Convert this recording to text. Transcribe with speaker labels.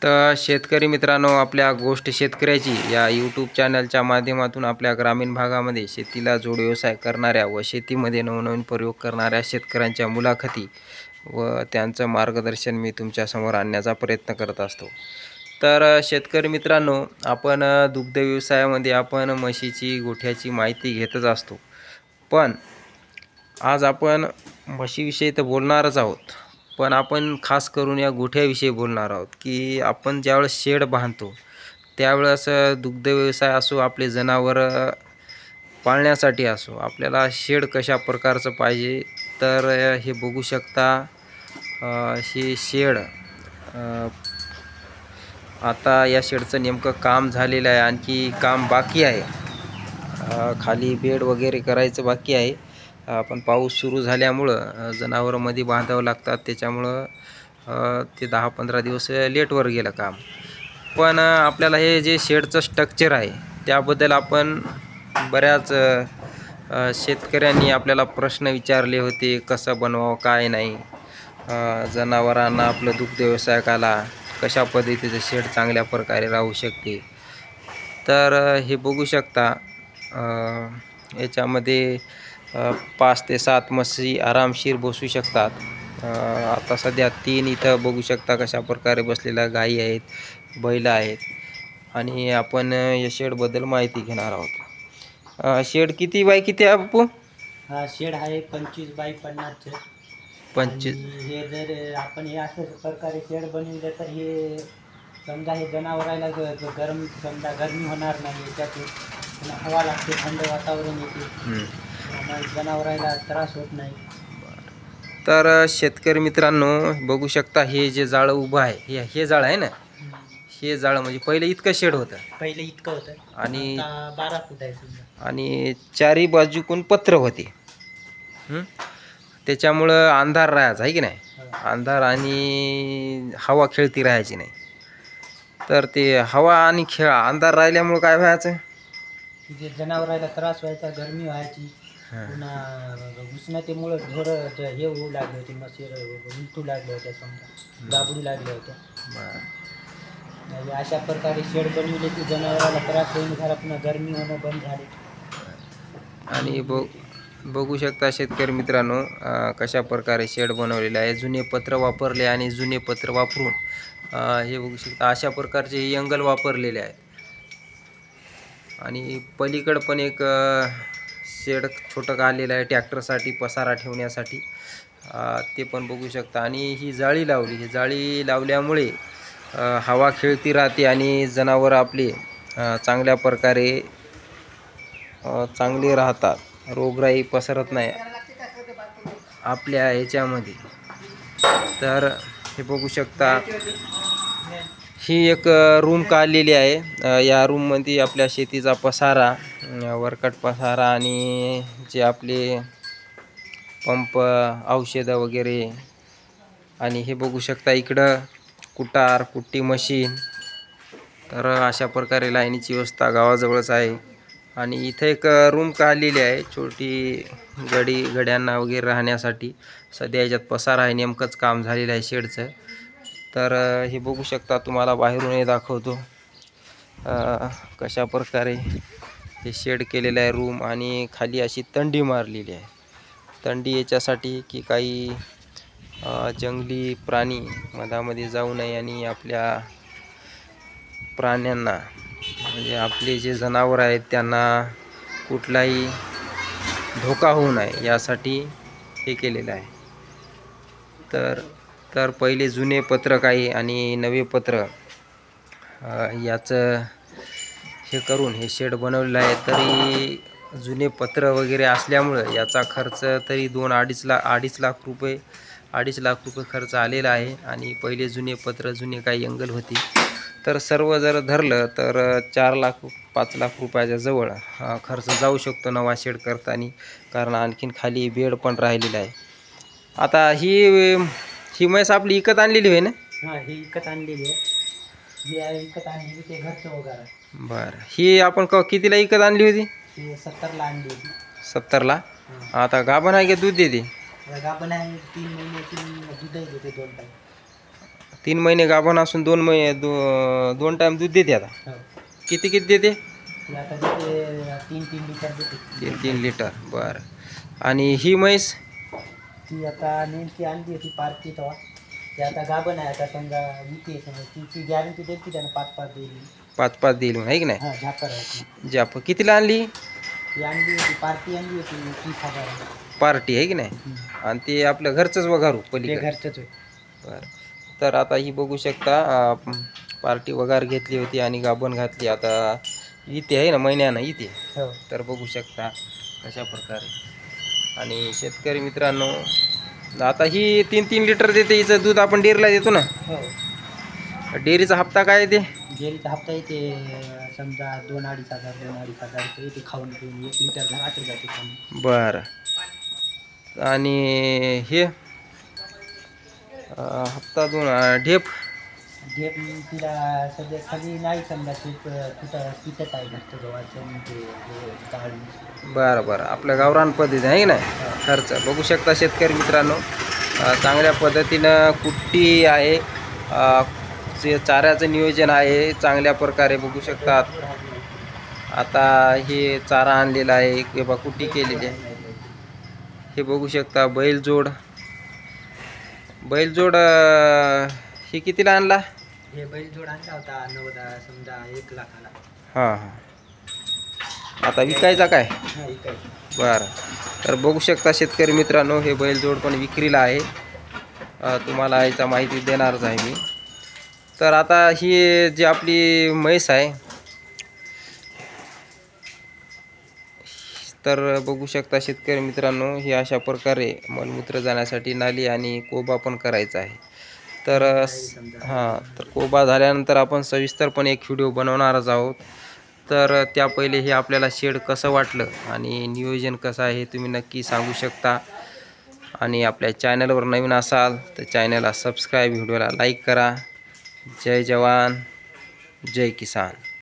Speaker 1: तर शेतकरी मित्रांनो, आपल्या गोष्ट शेतकऱ्याची या यूट्यूब चॅनलच्या माध्यमातून आपल्या ग्रामीण भागामध्ये शेतीला जोड व्यवसाय करणाऱ्या व शेतीमध्ये नवनवीन प्रयोग करणाऱ्या शेतकऱ्यांच्या मुलाखती व त्यांचं मार्गदर्शन मी तुमच्यासमोर आणण्याचा प्रयत्न करत असतो. तर शेतकरी मित्रांनो, आपण दुग्ध व्यवसायामध्ये आपण म्हशीची गोठ्याची माहिती घेतच असतो. पण आज आपण म्हशीविषयी तर बोलणारच आहोत, पण आपण खास करून या गोठ्याविषयी बोलणार आहोत की आपण ज्यावेळेस शेड बांधतो त्यावेळेस दुग्ध व्यवसाय असो, आपले जनावरं पाळण्यासाठी असो, आपल्याला शेड कशा प्रकारचं पाहिजे. तर हे बघू शकता, हे शेड आता या शेडचं नेमकं काम झालेलं आहे, आणखी काम बाकी आहे. खाली बेड वगैरे करायचं बाकी आहे. पण पाऊस सुरू झाल्यामुळं जनावरं मध्ये बांधावं लागतात, त्याच्यामुळं ते 10-15 दिवस लेटवर गेलं काम. पण आपल्याला हे जे शेडचं स्ट्रक्चर आहे त्याबद्दल आपण बऱ्याच शेतकऱ्यांनी आपल्याला प्रश्न विचारले होते, कसं बनवावं काय नाही, जनावरांना आपलं दुग्ध व्यवसायकाला कशा पद्धतीचं शेड चांगल्या प्रकारे राहू शकते. तर हे बघू शकता, याच्यामध्ये 5 ते 7 म्हशी आरामशीर बसू शकतात. आता सध्या 3 इथं बघू शकता कशा प्रकारे बसलेल्या गायी आहेत, बैल आहेत. आणि आपण या शेडबद्दल माहिती घेणार आहोत. शेड किती बाय किती आहे बापू?
Speaker 2: हा शेड आहे 25 बाय 50
Speaker 1: 25.
Speaker 2: हे जर आपण हे अशा प्रकारे शेड बनविलं तर हे समजा हे जनावराला गरम समजा गरमी होणार नाही, याच्यातून हवा लागते, थंड वातावरण येते, जनावराला त्रास होत नाही.
Speaker 1: तर शेतकरी मित्रांनो, बघू शकता हे जे जाळं उभं आहे हे जाळं आहे ना, हे जाळं म्हणजे पहिले इतकं शेड होतं,
Speaker 2: पहिले इतकं होतं
Speaker 1: आणि
Speaker 2: 12 फूट आहे समजा,
Speaker 1: आणि चारी बाजूकून पत्र होते. त्याच्यामुळं अंधार राहायचा आहे की नाही, अंधार आणि हवा खेळती राहायची नाही. तर ते हवा आणि अंधार राहिल्यामुळं काय व्हायचं,
Speaker 2: जे जनावराला त्रास व्हायचा, गरमी व्हायची, पुन्हा उष्णतेमुळं ढोरं हे होऊ लागले होते, मशीर उलटू लागले होते, समजा दाबडू लागले होते. अशा प्रकारे शेड बनविले की जनावराला त्रास होऊन झाला, पुन्हा गरमी होणं बंद झाले. आणि
Speaker 1: बघू शकता शेतकरी मित्रांनो, कशा प्रकारे शेड बनवलेले आहे. जुने पत्र वापरले आणि जुने पत्र वापरून हे बघू शकता अशा प्रकारचे हे अँगल वापरलेले आहेत. आणि पलीकडं पण एक शेड छोटं काढलेलं आहे ट्रॅक्टरसाठी पसारा ठेवण्यासाठी, ते पण बघू शकता. आणि ही जाळी लावली, ही जाळी लावल्यामुळे हवा खेळती राहते आणि जनावरं आपले चांगल्या प्रकारे चांगले राहतात, रोगराई पसरत नाही आपल्या ह्याच्यामध्ये. तर हे बघू शकता, ही एक रूम काढलेली आहे. या रूममध्ये आपल्या शेतीचा पसारा, वरकट पसारा आणि जे आपले पंप, औषधं वगैरे. आणि हे बघू शकता इकडं कुटार, कुट्टी मशीन. तर अशा प्रकारे लाईनीची व्यवस्था गावाजवळच आहे. आणि इथं एक रूम काढलेली आहे छोटी, गड्यांना वगैरे राहण्यासाठी. सध्या याच्यात पसारा आहे, नेमकंच काम झालेलं आहे शेडचं. तर हे बघू शकता, तुम्हाला बाहेरून हे दाखवतो कशा प्रकारे हे शेड केलेलं आहे रूम. आणि खाली अशी तंडी मारलेली आहे. तंडी याच्यासाठी की काही जंगली प्राणी मधामध्ये जाऊ नये आणि आपल्या प्राण्यांना, म्हणजे आपले जे जनावर आहेत त्यांना कुठलाही धोका होऊ नये यासाठी हे केलेलं आहे. तर पहिले जुने पत्रक आहे आणि नवे पत्र याचं हे करून हे शेड बनवलेलं आहे. तरी जुने पत्र वगैरे असल्यामुळं याचा खर्च तरी 2-2.5 लाख रुपये खर्च आलेला आहे. आणि पहिले जुने पत्र, जुने काही अँगल होते, तर सर्व जर धरलं तर 4-5 लाख रुपयाच्या जवळ खर्च जाऊ शकतो नवा शेड करताना, कारण आणखीन खाली बेड पण राहिलेला आहे. आता ही म्हैस आपली विकत आणलेली आहे ना?
Speaker 2: हां, ही विकत आणलेली आहे. ही आहे विकत आणलेली, ते घरचं वगैरे.
Speaker 1: बरं, ही आपण कितीला विकत आणली होती?
Speaker 2: 70ला आणली होती.
Speaker 1: 70ला. आता गाभण आहे की दूध देते?
Speaker 2: गाभण आहे, 3 महिन्याची दूध देते, 2 टाइम.
Speaker 1: 3 महिने गाभण असून 2 महिने 2 टाइम दूध देते आता.
Speaker 2: हो.
Speaker 1: किती किती देते?
Speaker 2: ती आता देते 3-3 लिटर देते.
Speaker 1: 3 लिटर. बरं. आणि ही म्हैस
Speaker 2: ती आता नेमकी आणली होती पार्टी तेव्हा. ती आता गाभण आहे. आता समजा विकते समजा ती गॅरंटी देईल की त्यानं 5-5 देईल.
Speaker 1: 5-5 देईल म्हणून, आहे की नाही?
Speaker 2: हां झापर आहे.
Speaker 1: जाप कितीला आणली?
Speaker 2: ती आणली होती पार्टी आणली होती 30,000.
Speaker 1: पार्टी, आहे की नाही? आणि ते आपलं घरचंच वघारू
Speaker 2: ते
Speaker 1: पलीकडे.
Speaker 2: घरचंच आहे.
Speaker 1: बरं. तर आता ही बघू शकता पार्टी वगैरे घेतली होती आणि गाभण घातली. आता इथे आहे ना, महिन्यानं इथे.
Speaker 2: हो.
Speaker 1: तर बघू शकता कशा प्रकारे. आणि शेतकरी मित्रांनो, आता ही 3-3 लिटर देते. हिचं दूध आपण डेअरीला देतो ना.
Speaker 2: हो.
Speaker 1: डेअरीचा हप्ता काय येते?
Speaker 2: डेअरीचा हप्ता येते समजा 2,500 रुपये येते खाऊन पिऊन. 1 लिटर घरात जाते खाऊन.
Speaker 1: बरं. आणि हे हप्ता 2 ढेप
Speaker 2: ढेप तिला सध्या खाली नाही समजा तिथं पितत आहे घरचं गव्हाचं ते डाळ.
Speaker 1: बरं बरं. आपल्या गावरान पद्धती आहे की नाही खर्च. बघू शकता शेतकरी मित्रांनो, चांगल्या पद्धतीनं कुट्टी आहे, जे चाऱ्याचं नियोजन आहे चांगल्या प्रकारे बघू शकतात. आता हे चारा आणलेला आहे किंवा कुट्टी केलेली आहे. हे बघू शकता बैलजोड हे कितीला आणला?
Speaker 2: हे बैलजोड आणला होता 90 समजा 1 लाखाला.
Speaker 1: हां हां. आता विकायचा काय?
Speaker 2: हां इकायचं.
Speaker 1: बरं. तर बघू शकता शेतकरी मित्रांनो, हे बैलजोड पण विक्रीला आहे. तुम्हाला याचा माहिती देणारच आहे मी. तर आता ही जी आपली म्हैस आहे, तर बघू शकता शेतकरी मित्रांनो, ही अशा प्रकारे मलमूत्र जाण्यासाठी नाली आणि कोबा पण करायचा आहे. तर तर कोबा झाल्यानंतर आपण सविस्तरपणे एक व्हिडिओ बनवणारच आहोत. तर त्या पहिले हे आपल्याला शेड कसं वाटलं आणि नियोजन कसं आहे हे तुम्ही नक्की सांगू शकता. आणि आपल्या चॅनलवर नवीन असाल तर चॅनलला सबस्क्राईब, व्हिडिओला लाईक करा. जय जवान, जय किसान.